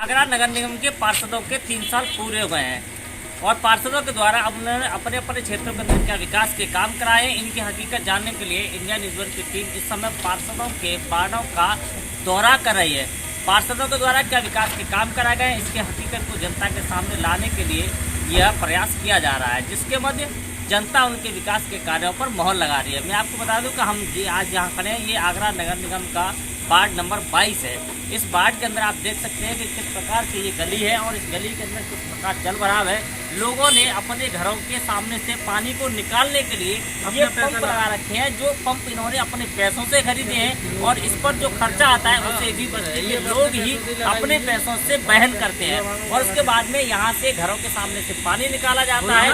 आगरा नगर निगम के पार्षदों के 3 साल पूरे हो गए हैं और पार्षदों के द्वारा अपने अपने क्षेत्रों के अंदर क्या विकास के काम कराए। इनकी हकीकत जानने के लिए इंडिया न्यूज़ वन की टीम इस समय पार्षदों के वार्डों का दौरा कर रही है। पार्षदों के द्वारा क्या विकास के काम कराए गए, इसकी हकीकत को जनता के सामने लाने के लिए यह प्रयास किया जा रहा है, जिसके मध्य जनता उनके विकास के कार्यों पर मोहर लगा रही है। मैं आपको बता दूं कि हम आज यहाँ खड़े हैं, ये आगरा नगर निगम का वार्ड नंबर 22 है। इस वार्ड के अंदर आप देख सकते हैं कि किस प्रकार की ये गली है और इस गली के अंदर किस प्रकार जल भराव है। लोगों ने अपने घरों के सामने से पानी को निकालने के लिए ये पंप लगा रखे हैं, जो पंप इन्होंने अपने पैसों से खरीदे हैं और इस पर जो खर्चा आता है उसे भी ये लोग ही अपने पैसों से वहन करते हैं और उसके बाद में यहाँ से घरों के सामने से पानी निकाला जाता है।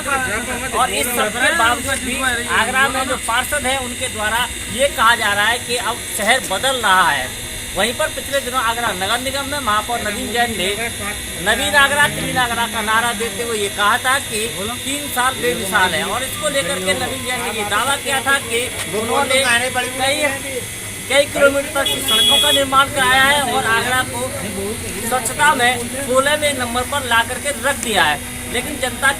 और इस सब के बावजूद भी आगरा में जो पार्षद है उनके द्वारा ये कहा जा रहा है कि अब शहर बदल रहा है। वहीं पर पिछले दिनों आगरा नगर निगम में महापौर नवीन जैन ने नवीन आगरा क्लीन आगरा का नारा देते हुए ये कहा था कि 3 साल बेमिसाल है और इसको लेकर के नवीन जैन ने ये दावा किया था कि उन्होंने कई किलोमीटर तक की सड़कों का निर्माण कराया है और आगरा को स्वच्छता में 16वें नंबर पर ला करके रख दिया है। लेकिन जनता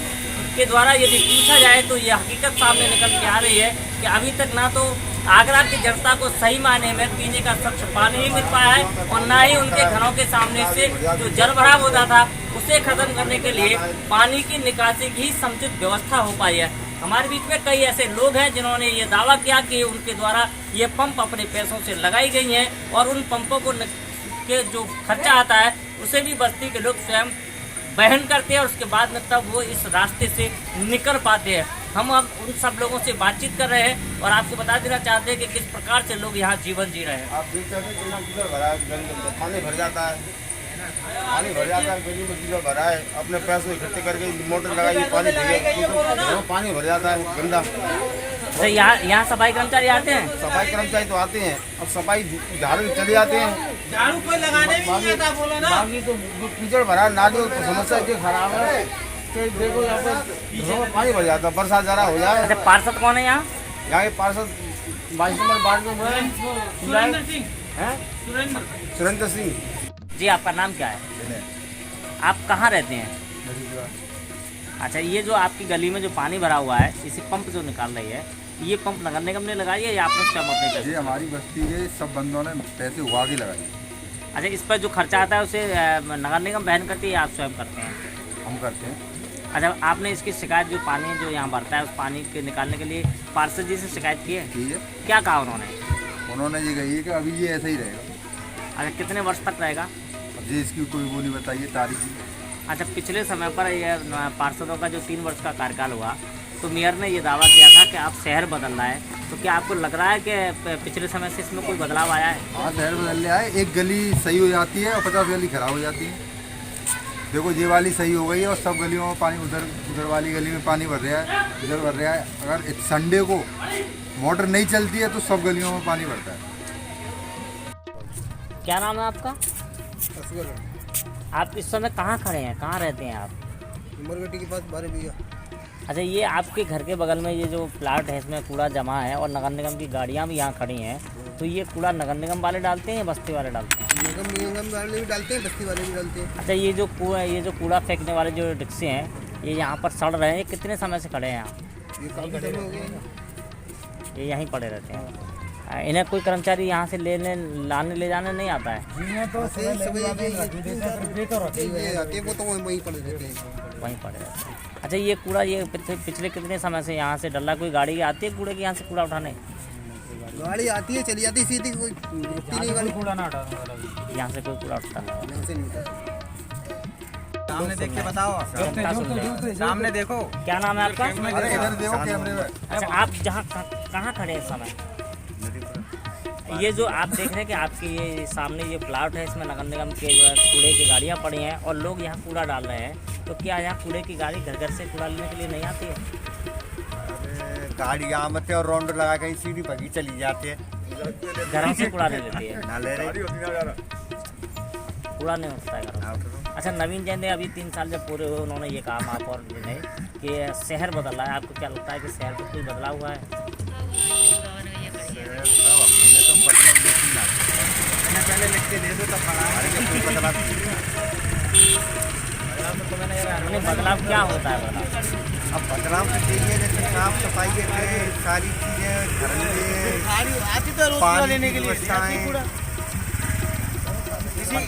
के द्वारा यदि पूछा जाए तो ये हकीकत सामने निकल के आ रही है कि अभी तक ना तो आगरा की जनता को सही मायने में पीने का स्वच्छ पानी नहीं मिल पाया है और ना ही उनके घरों के सामने से जो जल भराव होता था उसे खत्म करने के लिए पानी की निकासी की समुचित व्यवस्था हो पाई है। हमारे बीच में कई ऐसे लोग हैं जिन्होंने ये दावा किया कि उनके द्वारा ये पंप अपने पैसों से लगाई गई हैं और उन पंपों को के जो खर्चा आता है उसे भी बस्ती के लोग स्वयं वहन करते हैं और उसके बाद में तब वो इस रास्ते से निकल पाते हैं। हम अब उन सब लोगों से बातचीत कर रहे हैं और आपको बता देना चाहते हैं कि किस प्रकार से लोग यहाँ जीवन जी रहे हैं। आप देख सकते हैं कितना भरा है, पानी भर जाता है, गली में कीचड़ भरा है। अपने पैसे इकट्ठे करके मोटर लगाई पानी भर जाता है गंदा। तो यहाँ सफाई कर्मचारी आते हैं? सफाई कर्मचारी तो आते हैं, अब सफाई झाड़ू चले जाते हैं, झाड़ू कोई लगाने भी नहीं आता, बोलो ना। बाकी तो कीचड़ भरा है, नालियों की समस्या इतनी खराब है कि देखो यहाँ पर पानी भर जाता है, बरसात जरा हो जाए। अच्छा, पार्षद कौन है यहाँ? यहाँ के पार्षद 22 नंबर वार्ड में सुरेंद्र सिंह। जी, आपका नाम क्या है? आप कहाँ रहते हैं? अच्छा, ये जो आपकी गली में जो पानी भरा हुआ है, इसी पंप जो निकाल रही है, ये पंप नगर निगम ने लगाई है या आपने स्वयं अपने पैसे? ये हमारी बस्ती के सब बंदों ने पैसे उगा के लगाई। अच्छा, इस पर जो खर्चा आता है उसे नगर निगम वहन करती है या आप स्वयं करते हैं? हम करते हैं। अच्छा, आपने इसकी शिकायत जो पानी जो यहाँ भरता है उस पानी के निकालने के लिए पार्षद जी से शिकायत की है? ठीक है। क्या कहा उन्होंने? उन्होंने ये कही है कि अभी ये ऐसा ही रहेगा। अच्छा, कितने वर्ष तक रहेगा? अब ये इसकी कोई वो नहीं बताइए तारीख। अच्छा, पिछले समय पर ये पार्षदों का जो 3 वर्ष का कार्यकाल हुआ तो मेयर ने ये दावा किया था कि आप शहर बदल रहा है, तो क्या आपको लग रहा है कि पिछले समय से इसमें कोई बदलाव आया है? हाँ, शहर बदल रहा है। एक गली सही हो जाती है और 50 गली खराब हो जाती है। देखो, ये वाली सही हो गई है और सब गलियों में पानी, उधर वाली गली में पानी भर रहा है, इधर भर रहा है। अगर संडे को मोटर नहीं चलती है तो सब गलियों में पानी भरता है। क्या नाम है आपका? आप इस समय कहाँ खड़े हैं, कहाँ रहते हैं आप? उमरगट्टी के पास 12 बीघा। अच्छा, ये आपके घर के बगल में ये जो प्लाट है इसमें कूड़ा जमा है और नगर निगम की गाड़ियाँ भी यहाँ खड़ी हैं, तो ये कूड़ा नगर निगम वाले डालते हैं या बस्ती वाले डालते हैं? नगर वाले भी डालते हैं, बस्ती वाले भी डालते हैं। अच्छा, ये जो कूड़ा फेंकने वाले जो रिक्शे हैं ये यहाँ पर सड़ रहे हैं, ये कितने समय से खड़े हैं यहाँ? ये काफी समय हो गया। ये यहीं पड़े रहते हैं। इन्हें कोई कर्मचारी यहाँ से लाने ले जाने नहीं आता है? वहीं पड़े रहते हैं। अच्छा, ये कूड़ा ये पिछले कितने समय से यहाँ से डल्ला कोई गाड़ी आती है कूड़े की यहाँ से कूड़ा उठाने? गाड़ी आती है, चली जाती है सीधी, कोई रुकती नहीं गाड़ी। कूड़ा ना उठाने यहाँ से कोई कूड़ा उठता है? यहाँ से नहीं उठाता। सामने देख के बताओ, सामने देखो। क्या नाम है आपका? अरे इधर देखो कैमरे में। अच्छा, आप जहाँ कहाँ खड़े हैं इस समय? ये जो आप देख रहे हैं कि आपके ये सामने ये प्लाट है, इसमें नगर निगम के जो है कूड़े की गाड़ियाँ पड़ी हैं और लोग यहाँ कूड़ा डाल रहे हैं, तो क्या यहाँ कूड़े की गाड़ी घर घर से कूड़ा लेने के लिए नहीं आती है? गाड़ी आमत है और राउंड लगा कहीं सीढ़ी पकी चली जाती है, घरों से कूड़ा नहीं लेती है? ना ले रही कूड़ा नहीं उठता है घरों। अच्छा, नवीन जैन ने अभी 3 साल जब पूरे हुए उन्होंने ये कहा महापौर जी ने कि शहर बदल रहा है, आपको क्या लगता है कि शहर में कोई बदलाव हुआ है? हमने तो बदलाव देखी ना, पहले लिख के दे दो तो कोई बदलाव बदलाव क्या होता है बदलाव? अब बदलाव तो चाहिए, जैसे साफ सफाई के सारी चीजें घर में पानी की व्यवस्थाएं।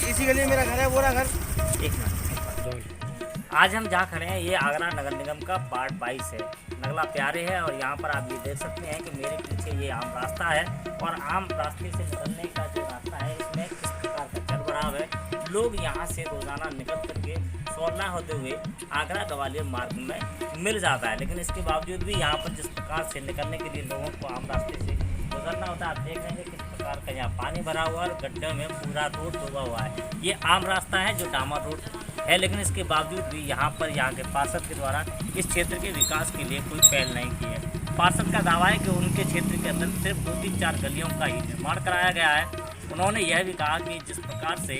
इसी गली में मेरा घर है, वो रहा घर। एक मिनट, आज हम जहाँ खड़े हैं ये आगरा नगर निगम का वार्ड 22 है, नगला प्यारे है। और यहाँ पर आप ये देख सकते हैं कि मेरे पीछे ये आम रास्ता है और आम रास्ते से निकलने का जो रास्ता है इसमें किस प्रकार का जलभराव है। लोग यहाँ से रोजाना निकल करके सोलना होते हुए आगरा ग्वालियर मार्ग में मिल जाता है, लेकिन इसके बावजूद भी यहाँ पर जिस प्रकार से निकलने के लिए लोगों को आम रास्ते से गुजरना होता है, आप देख रहे हैं किस प्रकार का यहाँ पानी भरा हुआ है और गड्ढे में पूरा रोड डूबा हुआ है। ये आम रास्ता है जो डामर रोड है, लेकिन इसके बावजूद भी यहाँ के पार्षद के द्वारा इस क्षेत्र के विकास के लिए कोई पहल नहीं की है। पार्षद का दावा है कि उनके क्षेत्र के अंदर सिर्फ 2-3-4 गलियों का ही निर्माण कराया गया है। उन्होंने यह भी कहा कि जिस प्रकार से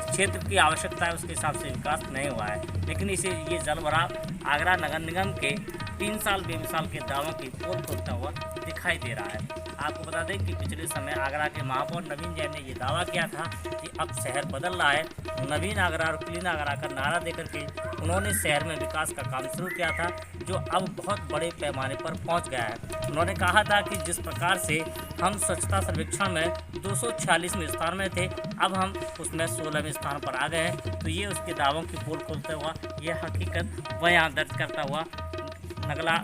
क्षेत्र की आवश्यकता है उसके हिसाब से विकास नहीं हुआ है, लेकिन इसे ये जलभराव आगरा नगर निगम के 3 साल बेमिसाल के दावों की पोल खोलता हुआ दिखाई दे रहा है। आपको बता दें कि पिछले समय आगरा के महापौर नवीन जैन ने ये दावा किया था कि अब शहर बदल रहा है। नवीन आगरा और क्लीन आगरा का नारा देकर के उन्होंने शहर में विकास का काम शुरू किया था, जो अब बहुत बड़े पैमाने पर पहुंच गया है। उन्होंने कहा था कि जिस प्रकार से हम स्वच्छता सर्वेक्षण में 246वें स्थान में थे, अब हम उसमें 16वें स्थान पर आ गए हैं। तो ये उसके दावों की पोल खोलते हुआ ये हकीकत बयां दर्ज करता हुआ नगला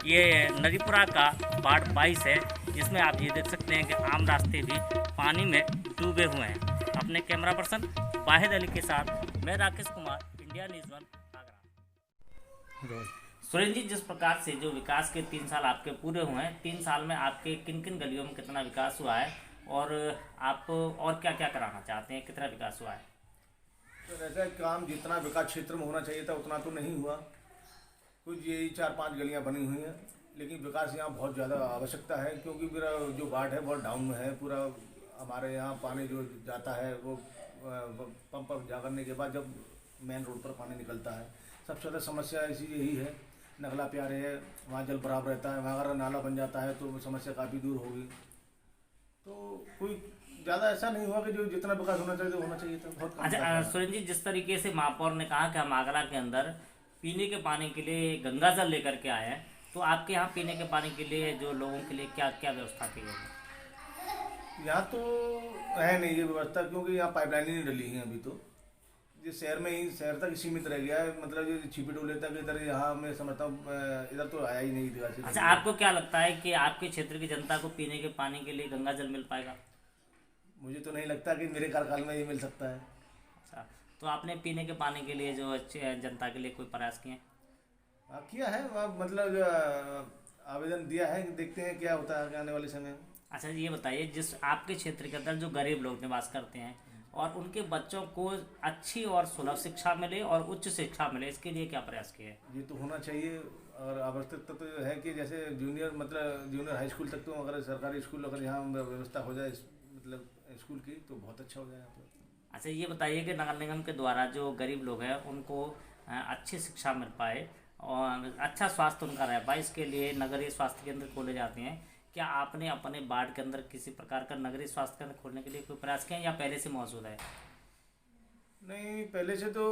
ये नदीपुरा का वार्ड 22 है, जिसमें आप ये देख सकते हैं कि आम रास्ते भी पानी में डूबे हुए हैं। अपने कैमरा पर्सन वाहिद अली के साथ मैं राकेश कुमार, इंडिया न्यूज़ 1 आगरा। सुरेंद्र जी, जिस प्रकार से जो विकास के 3 साल आपके पूरे हुए हैं, 3 साल में आपके किन किन गलियों में कितना विकास हुआ है और आप और क्या क्या कराना चाहते हैं, कितना विकास हुआ है? तो ऐसा काम जितना विकास क्षेत्र में होना चाहिए था उतना तो नहीं हुआ। कुछ यही 4-5 गलियां बनी हुई हैं, लेकिन विकास यहाँ बहुत ज़्यादा आवश्यकता है, क्योंकि मेरा जो वार्ड है बहुत डाउन में है। पूरा हमारे यहाँ पानी जो जाता है वो पंप पर जा करने के बाद जब मेन रोड पर पानी निकलता है, सबसे ज़्यादा समस्या इसी यही है। नगला प्यारे है, वहाँ जल भराव रहता है, वहाँ अगर नाला बन जाता है तो समस्या काफ़ी दूर होगी। तो कोई ज़्यादा ऐसा नहीं हुआ कि जो जितना विकास होना चाहिए होना चाहिए था, बहुत कम। अच्छा सुरेंद्र जी, जिस तरीके से महापौर ने कहा कि हम आगरा के अंदर पीने के पानी के लिए गंगा जल लेकर के आए हैं, तो आपके यहाँ पीने के पानी के लिए जो लोगों के लिए क्या क्या व्यवस्था की गई है? यहाँ तो है नहीं ये व्यवस्था, क्योंकि यहाँ पाइपलाइन ही नहीं डली है अभी। तो जिस शहर में ही शहर तक सीमित रह गया है, मतलब ये छिपी डोले तक इधर यहाँ मैं समझता हूँ इधर तो आया ही नहीं दिखा। अच्छा, आपको क्या लगता है कि आपके क्षेत्र की जनता को पीने के पानी के लिए गंगा जल मिल पाएगा? मुझे तो नहीं लगता कि मेरे कार्यकाल में ये मिल सकता है। अच्छा, तो आपने पीने के पानी के लिए जो अच्छे जनता के लिए कोई प्रयास किए? हाँ किया है, मतलब आवेदन दिया है, देखते हैं क्या होता है आने वाले समय में। अच्छा ये बताइए, जिस आपके क्षेत्र के अंदर जो गरीब लोग निवास करते हैं और उनके बच्चों को अच्छी और सुलभ शिक्षा मिले और उच्च शिक्षा मिले, इसके लिए क्या प्रयास किए? ये तो होना चाहिए, और आवश्यकता तो है कि जैसे जूनियर हाई स्कूल तक तो अगर सरकारी स्कूल अगर यहाँ व्यवस्था हो जाए मतलब स्कूल की, तो बहुत अच्छा हो जाए यहाँ पर। अच्छा ये बताइए कि नगर निगम के द्वारा जो गरीब लोग हैं उनको अच्छी शिक्षा मिल पाए और अच्छा स्वास्थ्य उनका रह पाए, इसके लिए नगरीय स्वास्थ्य केंद्र खोले जाते हैं। क्या आपने अपने वार्ड के अंदर किसी प्रकार का नगरीय स्वास्थ्य केंद्र खोलने के लिए कोई प्रयास किया या पहले से मौजूद है? नहीं, पहले से तो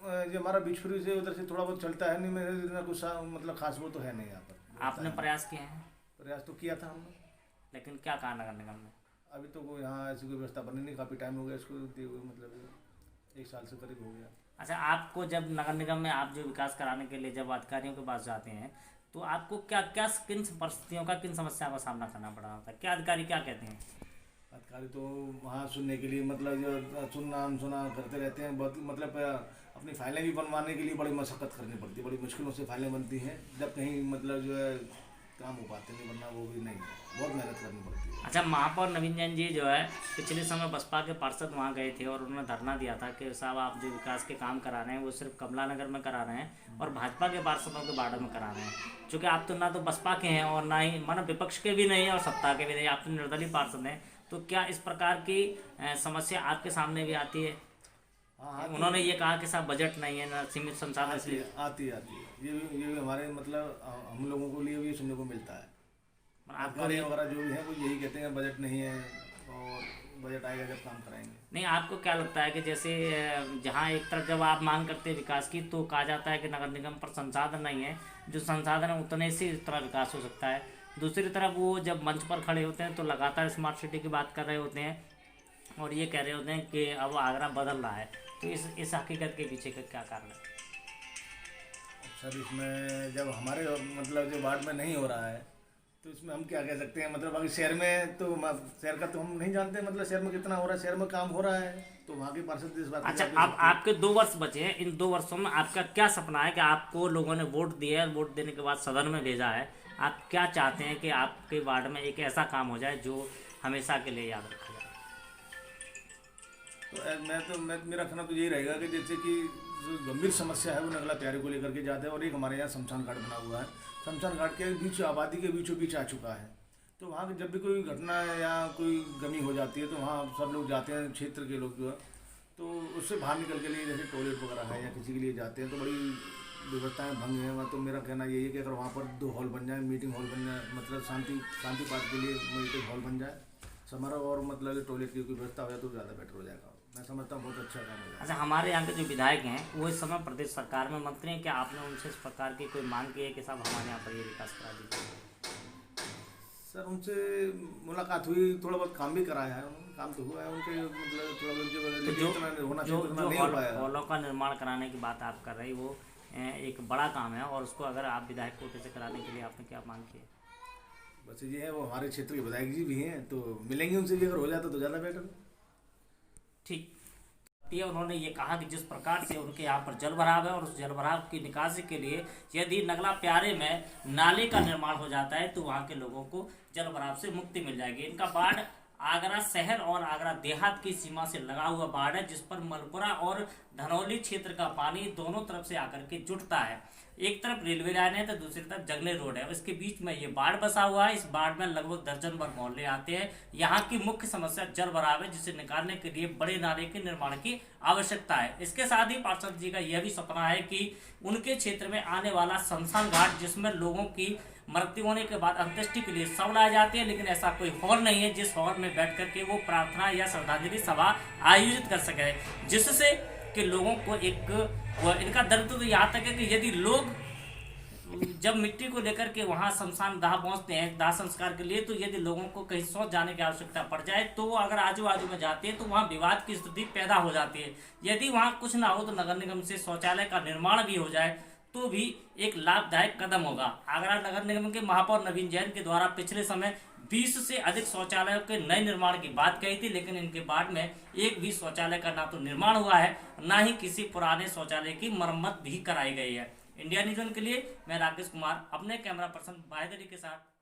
जो हमारा बिचपुरी से उधर से थोड़ा बहुत चलता है, नहीं मेरे इतना कुछ मतलब खास वो तो है नहीं यहाँ पर। आपने प्रयास किए हैं? प्रयास तो किया था हमने, लेकिन क्या कहा नगर निगम ने? अभी तो कोई यहाँ ऐसी कोई व्यवस्था बनी नहीं, काफ़ी टाइम हो गया इसको दिए हुए, मतलब 1 साल से करीब हो गया। अच्छा, आपको जब नगर निगम में आप जो विकास कराने के लिए जब अधिकारियों के पास जाते हैं तो आपको क्या क्या किन परिस्थितियों का, किन समस्याओं का सामना करना पड़ा होता है? क्या अधिकारी क्या कहते हैं? अधिकारी तो वहाँ सुनने के लिए मतलब जो सुनना अनसुना करते रहते हैं, बहुत मतलब अपनी फाइलें भी बनवाने के लिए बड़ी मशक्क़त करनी पड़ती है, बड़ी मुश्किलों से फाइलें बनती हैं, जब कहीं मतलब जो है काम हो पाते नहीं, वरना वो भी नहीं, बहुत मेहनत करनी पड़ती है। अच्छा, महापौर नवीन जैन जी जो है पिछले समय बसपा के पार्षद वहाँ गए थे और उन्होंने धरना दिया था कि साहब आप जो विकास के काम करा रहे हैं वो सिर्फ कमला नगर में करा रहे हैं और भाजपा के पार्षदों के वार्ड में करा रहे हैं। चूँकि आप तो ना तो बसपा के हैं और ना ही मानो विपक्ष के भी नहीं है और सत्ता के भी नहीं, आप तो निर्दलीय पार्षद हैं, तो क्या इस प्रकार की समस्या आपके सामने भी आती है? हाँ, उन्होंने ये कहा कि साहब बजट नहीं है, ना सीमित संसाधन, इसलिए आती है ये भी हमारे मतलब हम लोगों को लिए भी सुनने को मिलता है। आपको अधिकारी वगैरह जो भी हैं वो यही कहते हैं बजट नहीं है और बजट आएगा जब काम कराएंगे। नहीं, आपको क्या लगता है कि जैसे जहाँ एक तरफ जब आप मांग करते हैं विकास की तो कहा जाता है कि नगर निगम पर संसाधन नहीं है, जो संसाधन है उतने से इस तरह विकास हो सकता है। दूसरी तरफ वो जब मंच पर खड़े होते हैं तो लगातार स्मार्ट सिटी की बात कर रहे होते हैं और ये कह रहे होते हैं कि अब आगरा बदल रहा है, तो इस हकीकत के पीछे का क्या कारण है? सर इसमें जब हमारे मतलब जो वार्ड में नहीं हो रहा है तो इसमें हम क्या कह सकते हैं, मतलब अगर शहर में तो शहर का तो हम नहीं जानते, मतलब शहर में कितना हो रहा है, शहर में काम हो रहा है तो वहाँ के पार्षद इस बात अच्छा, अब आपके 2 वर्ष बचे हैं, इन 2 वर्षों में आपका क्या सपना है कि आपको लोगों ने वोट दिया है, वोट देने के बाद सदन में भेजा है, आप क्या चाहते हैं कि आपके वार्ड में एक ऐसा काम हो जाए जो हमेशा के लिए याद रखा जाए? तो मेरा कहना तो यही रहेगा कि जैसे कि जो गंभीर समस्या है वो नगला प्यारे को लेकर के जाते हैं, और एक हमारे यहाँ शमशान घाट बना हुआ है, शमशान घाट के बीच आबादी के बीचों बीच आ चुका है, तो वहाँ जब भी कोई घटना या कोई गमी हो जाती है तो वहाँ सब लोग जाते हैं, क्षेत्र के लोग जो है, तो उससे बाहर निकल के लिए जैसे टॉयलेट वगैरह है या किसी के लिए जाते हैं तो बड़ी व्यवस्थाएं भंग हैं। तो मेरा कहना यही है कि अगर वहाँ पर 2 हॉल बन जाए, मीटिंग हॉल बन जाए, मतलब शांति पाठ के लिए मीटिंग हॉल बन जाए, समारोह और मतलब टॉयलेट की कोई व्यवस्था हो जाए तो ज़्यादा बेटर हो जाएगा। मैं समझता हूँ बहुत अच्छा काम है। अच्छा, हमारे यहाँ के जो विधायक हैं वो इस समय प्रदेश सरकार में मंत्री हैं, क्या आपने उनसे इस प्रकार की कोई मांग की है कि साहब हमारे यहाँ पर ये विकास करा दीजिए? सर उनसे मुलाकात हुई, थोड़ा बहुत काम भी कराया है, काम तो हुआ है उनके, मतलब थोड़ा बहुत जो हॉलों का निर्माण कराने की बात आप कर रही वो एक बड़ा काम है और उसको अगर आप विधायक कोटे से कराने के लिए आपने क्या मांग की है? बस ये है, वो हमारे क्षेत्र के विधायक जी भी हैं तो मिलेंगे उनसे भी, अगर हो जाता तो ज़्यादा बेटर। ठीक। उन्होंने ये कहा कि जिस प्रकार से उनके यहाँ पर जल भराव है और उस जल भराव की निकासी के लिए यदि नगला प्यारे में नाले का निर्माण हो जाता है तो वहाँ के लोगों को जल भराव से मुक्ति मिल जाएगी। इनका बाढ़ आगरा शहर और आगरा देहात की सीमा से लगा हुआ बाढ़ है, जिस पर मलपुरा और धनौली क्षेत्र का पानी दोनों तरफ से आकर के जुटता है। एक तरफ रेलवे लाइन है तो दूसरी तरफ जंगले रोड है, इसके बीच में ये बाढ़ बसा हुआ है। इस बाढ़ में लगभग दर्जन भर मोहल्ले आते हैं। यहाँ की मुख्य समस्या जल भराव है, जिसे निकालने के लिए बड़े नाले के निर्माण की आवश्यकता है। इसके साथ ही पार्षद जी का यह भी सपना है कि उनके क्षेत्र में आने वाला शमशान घाट, जिसमें लोगों की मृत्यु होने के बाद अंत्येष्टि के लिए शव लाए जाते हैं, लेकिन ऐसा कोई हॉल नहीं है जिस हॉल में बैठ करके वो प्रार्थना या श्रद्धांजलि सभा आयोजित कर सके, जिससे कि लोगों को इनका दर्द तो यहाँ तक है कि यदि लोग जब मिट्टी को लेकर के वहाँ शमशान दाह पहुँचते हैं दाह संस्कार के लिए, तो यदि लोगों को कहीं शौच जाने की आवश्यकता पड़ जाए तो अगर आजू बाजू में जाते हैं तो वहाँ विवाद की स्थिति पैदा हो जाती है। यदि वहाँ कुछ ना हो तो नगर निगम से शौचालय का निर्माण भी हो जाए तो भी एक लाभदायक कदम होगा। आगरा नगर निगम के महापौर नवीन जैन के द्वारा पिछले समय 20 से अधिक शौचालयों के नए निर्माण की बात कही थी, लेकिन इनके बाद में एक भी शौचालय का ना तो निर्माण हुआ है, ना ही किसी पुराने शौचालय की मरम्मत भी कराई गई है। इंडिया न्यूज़ के लिए मैं राकेश कुमार अपने कैमरा पर्सन बाहेदरी के साथ